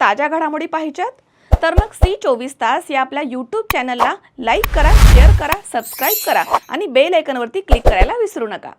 ताज्या घडामोडी पाहिजेत तर मग C24 या आपल्या YouTube चॅनलला लाईक करा, शेअर करा, सबस्क्राईब करा आणि बेल आयकॉनवरती क्लिक करायला विसरू नका।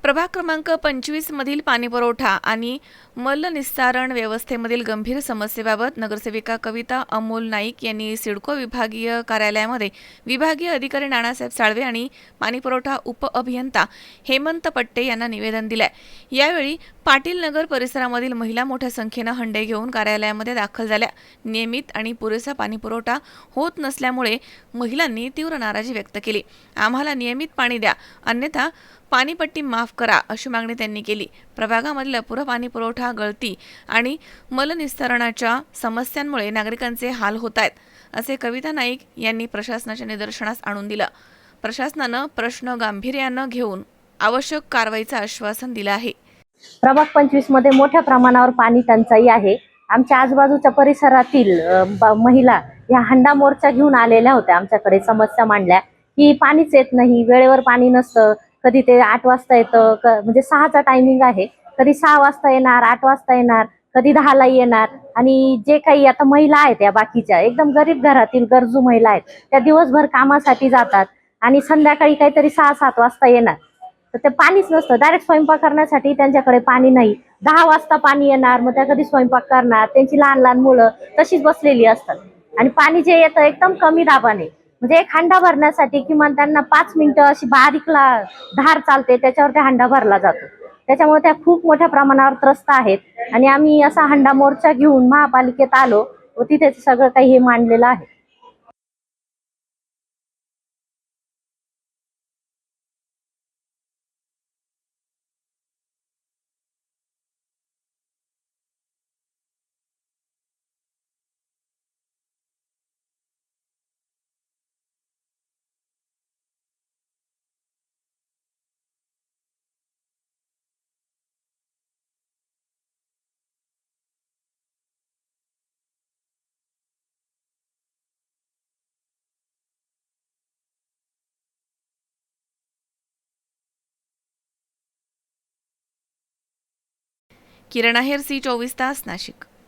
प्रभाग क्रमांक 25 मधील पाणीपुरवठा आणि मलनिस्सारण व्यवस्थेमधील गंभीर समस्येबाबत नगरसेविका कविता अमोल नाईक यांनी सिडको विभागीय कार्यालयामध्ये विभागीय अधिकारी नानासाहेब साळवे आणि पाणीपुरवठा उपअभियंता हेमंत पट्टे यांना निवेदन दिले। यावेळी पाटील नगर परिसरामधील महिला मोठ्या संख्येने हंडे घेऊन कार्यालयामध्ये दाखल झाल्या। नियमित आणि पुरेसा पाणीपुरवठा होत नसल्यामुळे महिलांनी तीव्र नाराजी व्यक्त केली। आम्हाला नियमित पाणी द्या, अन्यथा पाणीपट्टी माफ करा अशी मागणी त्यांनी केली। प्रभागामधील अपुरा पाणीपुरवठा, गळती आणि मलनिस्सारणाच्या समस्यांमुळे नागरिकांचे हाल होत आहेत असे कविता नाईक यांनी प्रशासनाच्या निदर्शनास आणून दिलं। प्रशासनानं प्रश्न गांभीर्यानं घेऊन आवश्यक कारवाईचं आश्वासन दिलं आहे। प्रभाग 25 मध्ये मोठ्या प्रमाणावर पाणी टंचाई आहे। आमच्या आजूबाजूच्या परिसरातील महिला या हंडा मोर्चा घेऊन आलेल्या होत्या। आमच्याकडे समस्या मांडल्या की पाणीच येत नाही, वेळेवर पाणी नसतं, कधी ते 8 वाजता येतं, म्हणजे 6चा टायमिंग आहे, कधी 6 वाजता येणार, 8 वाजता येणार, कधी 10ला येणार। आणि जे काही आता महिला आहेत त्या बाकीच्या एकदम गरीब घरातील गरजू महिला आहेत, त्या दिवसभर कामासाठी जातात आणि संध्याकाळी काहीतरी 6-7 वाजता येणार, तर ते पाणीच नसतं। डायरेक्ट स्वयंपाक करण्यासाठी त्यांच्याकडे पाणी नाही। 10 वाजता पाणी येणार, मग त्या कधी स्वयंपाक करणार, त्यांची लहान लहान मुलं तशीच बसलेली असतात आणि पाणी जे येतं एकदम कमी दाबाने, म्हणजे एक हंडा भरण्यासाठी किमान त्यांना 5 मिनिटं अशी बारीकला धार चालते, त्याच्यावर त्या हंडा भरला जातो। त्याच्यामुळे त्या खूप मोठ्या प्रमाणावर त्रस्त आहेत आणि आम्ही असा हंडा मोर्चा घेऊन महापालिकेत आलो व तिथे सगळं काही हे मांडलेलं आहे। किरण आहेर, C24 नाशिक।